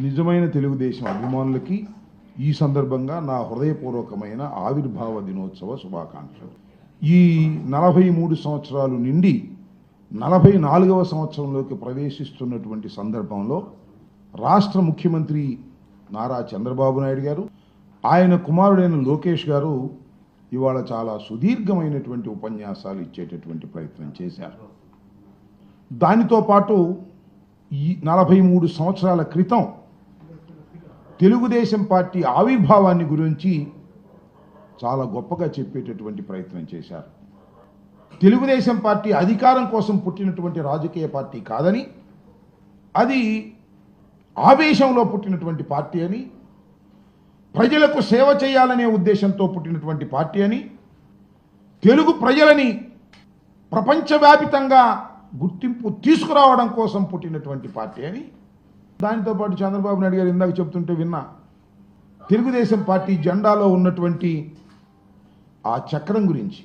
నిజమైన తెలుగుదేశం అభిమానులకి ఈ సందర్భంగా నా హృదయపూర్వకమైన ఆవిర్భావ దినోత్సవ శుభాకాంక్షలు. ఈ 43 సంవత్సరాలు నిండి 44వ సంవత్సరంలోకి ప్రవేశిస్తున్నటువంటి సందర్భంలో రాష్ట్ర ముఖ్యమంత్రి నారా చంద్రబాబు నాయుడు గారు, ఆయన కుమారుడైన లోకేష్ గారు ఇవాళ చాలా సుదీర్ఘమైనటువంటి ఉపన్యాసాలు ఇచ్చేటటువంటి ప్రయత్నం చేశారు. దానితో పాటు ఈ 43 సంవత్సరాల క్రితం తెలుగుదేశం పార్టీ ఆవిర్భావాన్ని గురించి చాలా గొప్పగా చెప్పేటటువంటి ప్రయత్నం చేశారు. తెలుగుదేశం పార్టీ అధికారం కోసం పుట్టినటువంటి రాజకీయ పార్టీ కాదని, అది ఆవేశంలో పుట్టినటువంటి పార్టీ అని, ప్రజలకు సేవ చేయాలనే ఉద్దేశంతో పుట్టినటువంటి పార్టీ అని, తెలుగు ప్రజలని ప్రపంచవ్యాపితంగా గుర్తింపు తీసుకురావడం కోసం పుట్టినటువంటి పార్టీ అని. దానితో పాటు చంద్రబాబు నాయుడు గారు ఇందాక చెప్తుంటే విన్నా, తెలుగుదేశం పార్టీ జెండాలో ఉన్నటువంటి ఆ చక్రం గురించి,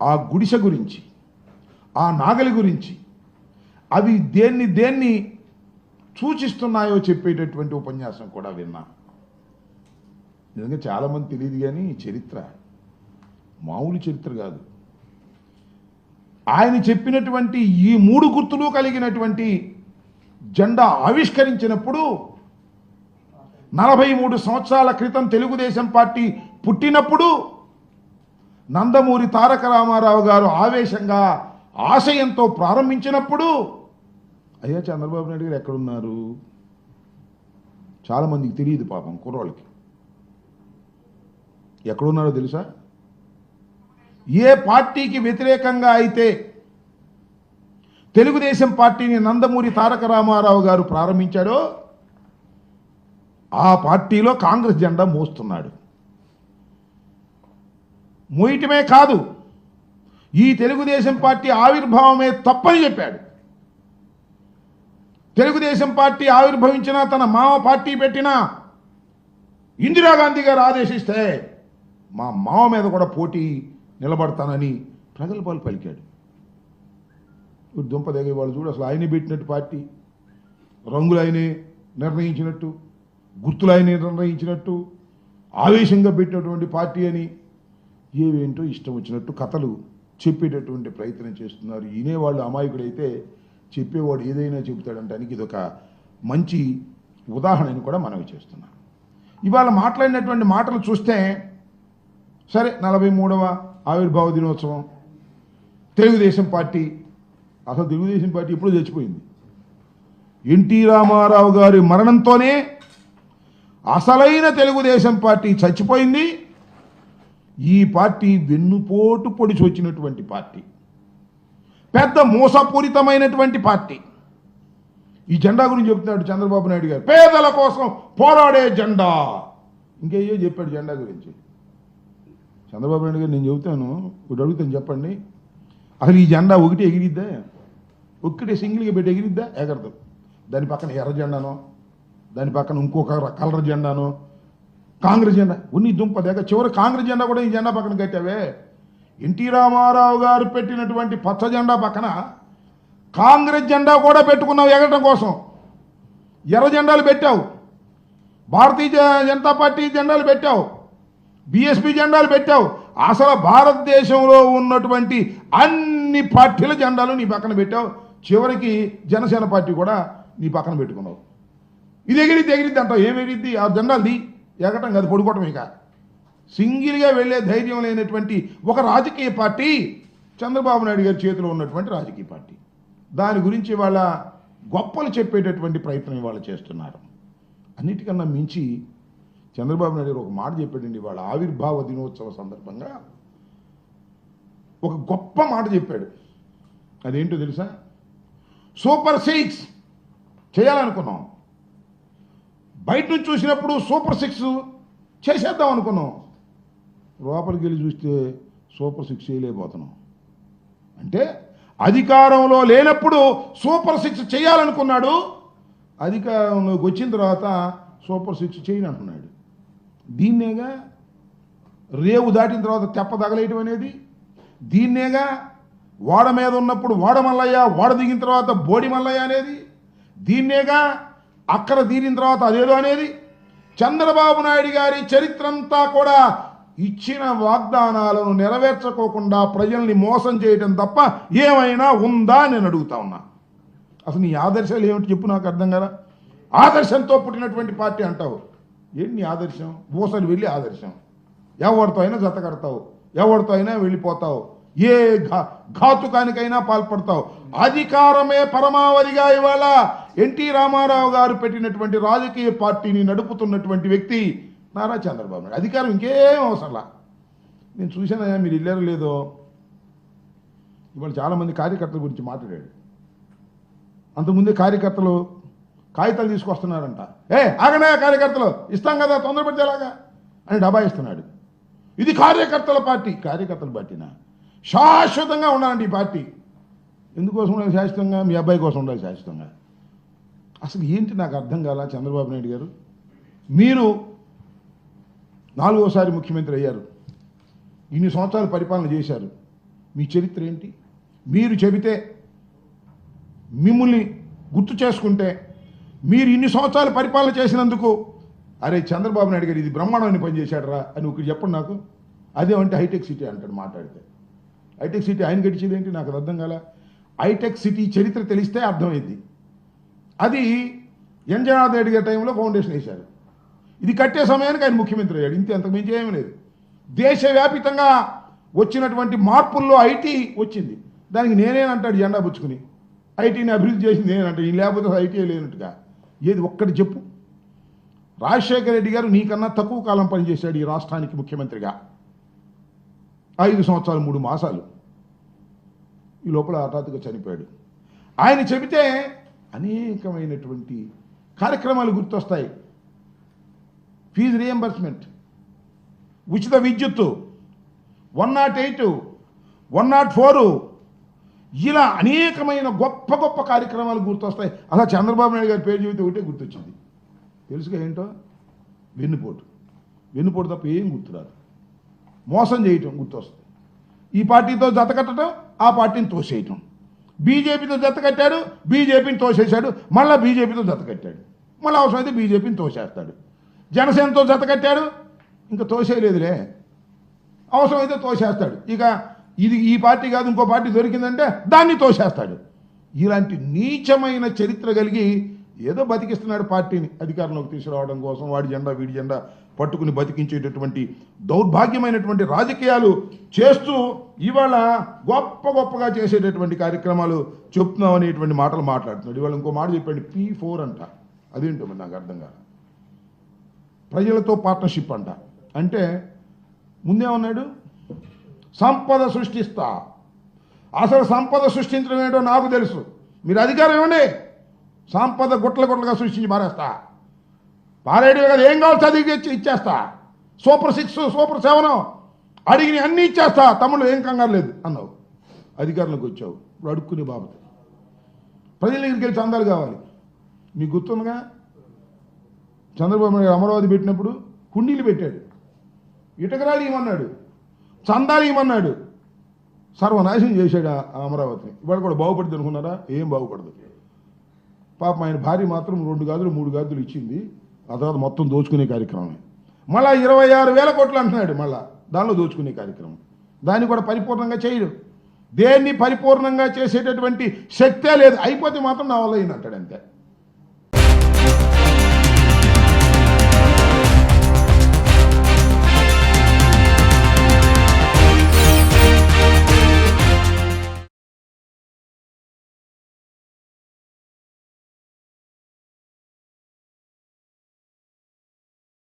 ఆ గుడిసె గురించి, ఆ నాగలి గురించి, అవి దేన్ని సూచిస్తున్నాయో చెప్పేటటువంటి ఉపన్యాసం కూడా విన్నా. నిజంగా చాలామంది తెలియదు, కానీ చరిత్ర మామూలు చరిత్ర కాదు. ఆయన చెప్పినటువంటి ఈ 3 గుర్తులు కలిగినటువంటి జెండా ఆవిష్కరించినప్పుడు 43 సంవత్సరాల క్రితం తెలుగుదేశం పార్టీ పుట్టినప్పుడు నందమూరి తారక రామారావు గారు ఆవేశంగా ఆశయంతో ప్రారంభించినప్పుడు, అయ్యా చంద్రబాబు నాయుడు గారు ఎక్కడున్నారు? చాలామందికి తెలియదు, పాపం కుర్రోళ్ళకి. ఎక్కడున్నారో తెలుసా? ఏ పార్టీకి వ్యతిరేకంగా అయితే తెలుగుదేశం పార్టీని నందమూరి తారక రామారావు గారు ప్రారంభించాడో ఆ పార్టీలో కాంగ్రెస్ జెండా మోస్తున్నాడు. మోయటమే కాదు, ఈ తెలుగుదేశం పార్టీ ఆవిర్భావమే తప్పని చెప్పాడు. తెలుగుదేశం పార్టీ ఆవిర్భవించినా, తన మామ పార్టీ పెట్టినా, ఇందిరాగాంధీ గారు ఆదేశిస్తే మా మామ మీద కూడా పోటీ నిలబడతానని ప్రగల్భాలు పలికాడు. దుంపదగే వాళ్ళు చూడు, అసలు ఆయనే పెట్టినట్టు పార్టీ, రంగులు ఆయనే నిర్ణయించినట్టు, గుర్తులు ఆయనే నిర్ణయించినట్టు, ఆవేశంగా పెట్టినటువంటి పార్టీ అని ఏవేంటో ఇష్టం వచ్చినట్టు కథలు చెప్పేటటువంటి ప్రయత్నం చేస్తున్నారు. ఈనేవాళ్ళు అమాయకుడైతే చెప్పేవాడు ఏదైనా చెబుతాడంటానికి ఇదొక మంచి ఉదాహరణని కూడా మనవి చేస్తున్నాను. ఇవాళ మాట్లాడినటువంటి మాటలు చూస్తే, సరే 43వ ఆవిర్భావ దినోత్సవం, తెలుగుదేశం పార్టీ, అసలు తెలుగుదేశం పార్టీ ఎప్పుడూ చచ్చిపోయింది. ఎన్టీ రామారావు గారి మరణంతోనే అసలైన తెలుగుదేశం పార్టీ చచ్చిపోయింది. ఈ పార్టీ వెన్నుపోటు పొడిచి వచ్చినటువంటి పార్టీ, పెద్ద మోసపూరితమైనటువంటి పార్టీ. ఈ జెండా గురించి చెప్తున్నాడు చంద్రబాబు నాయుడు గారు, పేదల కోసం పోరాడే జెండా. ఇంకేయో చెప్పాడు జెండా గురించి. చంద్రబాబు నాయుడు గారు, నేను చెబుతాను, ఒకటి అడుగుతాను, చెప్పండి, అసలు ఈ జెండా ఒకటి ఎగిరిద్దా? ఒక్కటే సింగిల్గా పెట్టి ఎగిరిద్దా? ఎగరదు. దాని పక్కన ఎర్ర జెండానో, దాని పక్కన ఇంకొక కలర్ జెండానో, కాంగ్రెస్ జెండా ఉన్ని దుంప దగ్గర చివరి కాంగ్రెస్ జెండా కూడా ఈ జెండా పక్కన కట్టావే. ఎన్టీ రామారావు గారు పెట్టినటువంటి పచ్చ జెండా పక్కన కాంగ్రెస్ జెండా కూడా పెట్టుకున్నావు ఎగరడం కోసం. ఎర్ర జెండాలు పెట్టావు, భారతీయ జనతా పార్టీ జెండాలు పెట్టావు, బీఎస్పీ జెండాలు పెట్టావు. అసలు భారతదేశంలో ఉన్నటువంటి అన్ని పార్టీల జెండాలు నీ పక్కన పెట్టావు. చివరికి జనసేన పార్టీ కూడా నీ పక్కన పెట్టుకున్నావు. ఇది ఎగిరిద్ది అంటావు. ఏమి ఎగిరిద్ది? ఆ జెండాలది ఎగటం కాదు, పడుకోవటం. ఇక సింగిల్గా వెళ్ళే ధైర్యం లేనటువంటి ఒక రాజకీయ పార్టీ చంద్రబాబు నాయుడు గారి చేతిలో ఉన్నటువంటి రాజకీయ పార్టీ. దాని గురించి వాళ్ళ గొప్పలు చెప్పేటటువంటి ప్రయత్నం ఇవాళ చేస్తున్నారు. అన్నిటికన్నా మించి చంద్రబాబు నాయుడు గారు ఒక మాట చెప్పాడండి వాళ్ళ ఆవిర్భావ దినోత్సవ సందర్భంగా. ఒక గొప్ప మాట చెప్పాడు. అదేంటో తెలుసా? సూపర్ 6 చేయాలనుకున్నాం. బయట నుంచి చూసినప్పుడు సూపర్ 6 చేసేద్దాం అనుకున్నాం. లోపలికి వెళ్ళి చూస్తే సూపర్ 6 చేయలేకపోతున్నాం. అంటే అధికారంలో లేనప్పుడు సూపర్ 6 చేయాలనుకున్నాడు, అధికారంలోకి వచ్చిన తర్వాత సూపర్ 6 చేయని అంటున్నాడు. దీన్నేగా రేవు దాటిన తర్వాత తెప్ప తగలేయటం అనేది. దీన్నేగా ఓడ మీద ఉన్నప్పుడు ఓడ మల్లయ్య, ఓడ దిగిన తర్వాత బోడి మల్లయ్య అనేది. దీన్నేగా అక్కడ తీరిన తర్వాత అదేదో అనేది. చంద్రబాబు నాయుడు గారి చరిత్ర అంతా కూడా ఇచ్చిన వాగ్దానాలను నెరవేర్చుకోకుండా ప్రజల్ని మోసం చేయడం తప్ప ఏమైనా ఉందా నేను అడుగుతా ఉన్నా. అసలు నీ ఆదర్శాలు ఏమిటి చెప్పు, నాకు అర్థం కదా. ఆదర్శంతో పుట్టినటువంటి పార్టీ అంటావు, ఏంటి నీ ఆదర్శం? ఊసలు వెళ్ళి ఆదర్శం, ఎవరితో అయినా జత కడతావు, ఎవరితో అయినా వెళ్ళిపోతావు, ఏ ఘాతుకానికైనా పాల్పడతావు. అధికారమే పరమావధిగా ఇవాళ ఎన్టీ రామారావు గారు పెట్టినటువంటి రాజకీయ పార్టీని నడుపుతున్నటువంటి వ్యక్తి నారా చంద్రబాబు నాయుడు. అధికారం ఇంకేం అవసరంలా. నేను చూసానయ్యా, మీరు వెళ్ళారో లేదో, ఇవాళ చాలామంది కార్యకర్తల గురించి మాట్లాడాడు. అంతకుముందే కార్యకర్తలు కాగితాలు తీసుకొస్తున్నారంట. ఆగనే కార్యకర్తలు ఇస్తాం కదా తొందరపడితేలాగా అని డబ్బా ఇస్తున్నాడు. ఇది కార్యకర్తల పార్టీ. కార్యకర్తల పార్టీనా? శాశ్వతంగా ఉండాలండి ఈ పార్టీ. ఎందుకోసం ఉండాలి శాశ్వతంగా? మీ అబ్బాయి కోసం ఉండాలి శాశ్వతంగా. అసలు ఏంటి నాకు అర్థం కాల. చంద్రబాబు నాయుడు గారు, మీరు 4వసారి ముఖ్యమంత్రి అయ్యారు, ఇన్ని సంవత్సరాలు పరిపాలన చేశారు, మీ చరిత్ర ఏంటి? మీరు చెబితే, మిమ్మల్ని గుర్తు చేసుకుంటే, మీరు ఇన్ని సంవత్సరాలు పరిపాలన చేసినందుకు అరే చంద్రబాబు నాయుడు గారు ఇది బ్రహ్మాండమైన పని చేశాడరా అని ఒకటి చెప్పండి నాకు. అదేమంటే హైటెక్ సిటీ అంటాడు మాట్లాడితే. హైటెక్ సిటీ ఆయన గడిచేది ఏంటి నాకు అర్థం కాల. హైటెక్ సిటీ చరిత్ర తెలిస్తే అర్థమైంది. అది ఎన్ జనార్దన్ రెడ్డి గారి టైంలో ఫౌండేషన్ వేశారు. ఇది కట్టే సమయానికి ఆయన ముఖ్యమంత్రి అయ్యాడు. ఇంతే, అంతకు మించి ఏమీ లేదు. దేశవ్యాపితంగా వచ్చినటువంటి మార్పుల్లో ఐటీ వచ్చింది. దానికి నేనేనంటాడు జెండా పుచ్చుకుని. ఐటీని అభివృద్ధి చేసింది నేనంటాడు. ఈ లేకపోతే ఐటీ లేనట్టుగా. ఏది ఒక్కటి చెప్పు. రాజశేఖర రెడ్డి గారు నీకన్నా తక్కువ కాలం పనిచేశాడు ఈ రాష్ట్రానికి ముఖ్యమంత్రిగా, 5 సంవత్సరాలు 3 మాసాలు. ఈ లోపల హఠాత్తుగా చనిపోయాడు. ఆయన చెబితే అనేకమైనటువంటి కార్యక్రమాలు గుర్తొస్తాయి. ఫీజు రియంబర్స్మెంట్, ఉచిత విద్యుత్తు, 108, 104, ఇలా అనేకమైన గొప్ప గొప్ప కార్యక్రమాలు గుర్తొస్తాయి. అలా చంద్రబాబు నాయుడు గారి పేరు చెబితే ఒకటే గుర్తొచ్చింది. తెలుసుగా ఏంటో? వెన్నుపోటు. వెన్నుపోటు తప్ప ఏం గుర్తురాదు. మోసం చేయటం గుర్తొస్తుంది. ఈ పార్టీతో జత కట్టడం, ఆ పార్టీని తోసేయటం. బీజేపీతో జత కట్టాడు, బీజేపీని తోసేశాడు, మళ్ళీ బీజేపీతో జత కట్టాడు, మళ్ళీ అవసరమైతే బీజేపీని తోసేస్తాడు. జనసేనతో జత కట్టాడు, ఇంకా తోసేయలేదులే, అవసరమైతే తోసేస్తాడు. ఇక ఇది ఈ పార్టీ కాదు ఇంకో పార్టీ దొరికిందంటే దాన్ని తోసేస్తాడు. ఇలాంటి నీచమైన చరిత్ర కలిగి ఏదో బతికిస్తున్నాడు పార్టీని అధికారంలోకి తీసుకురావడం కోసం. వాడి జెండా వీడి జెండా పట్టుకుని బతికించేటటువంటి దౌర్భాగ్యమైనటువంటి రాజకీయాలు చేస్తూ ఇవాళ గొప్ప గొప్పగా చేసేటటువంటి కార్యక్రమాలు చెప్తున్నాం అనేటువంటి మాటలు మాట్లాడుతున్నాడు. ఇవాళ ఇంకో మాట చెప్పండి, P4 అంట. అదేంటో మరి నాకు అర్థం కాదు. ప్రజలతో పార్ట్నర్షిప్ అంట. అంటే ముందేమన్నాడు? సంపద సృష్టిస్తా. అసలు సంపద సృష్టించడం ఏంటో నాకు తెలుసు. మీరు అధికారం ఇవ్వండి, సంపద గుట్లగా సృష్టించి మారేస్తా. పారేడు కదా, ఏం కావాలి చదివి ఇచ్చేస్తా. సూపర్ 6, సూపర్ 7 అడిగిన అన్నీ ఇచ్చేస్తా. తమ్ముళ్ళు ఏం కంగారు లేదు అన్నావు. అధికారంలోకి వచ్చావు, ఇప్పుడు అడుక్కునే బాబు. ప్రజల దగ్గరికి వెళ్ళి చందాలు కావాలి. మీకు గుర్తుందిగా, చంద్రబాబు నాయుడు అమరావతి పెట్టినప్పుడు కుండీలు పెట్టాడు, ఇటకరాలు ఇవ్వమన్నాడు, చందాలు ఇవ్వమన్నాడు. సర్వనాశనం చేశాడు ఆ అమరావతిని. ఇవాళ కూడా బాగుపడుతుంది అనుకున్నారా? ఏం బాగుపడదు. పాపం ఆయన భార్య మాత్రం 2 గాజులు 3 గాజులు ఇచ్చింది. ఆ తర్వాత మొత్తం దోచుకునే కార్యక్రమమే. మళ్ళీ 26,000 కోట్లు అంటున్నాడు. మళ్ళా దానిలో దోచుకునే కార్యక్రమం. దాన్ని కూడా పరిపూర్ణంగా చేయడు. దేన్ని పరిపూర్ణంగా చేసేటటువంటి శక్తే లేదు. అయిపోతే మాత్రం నా వల్ల అయిన అంటాడు అంతే.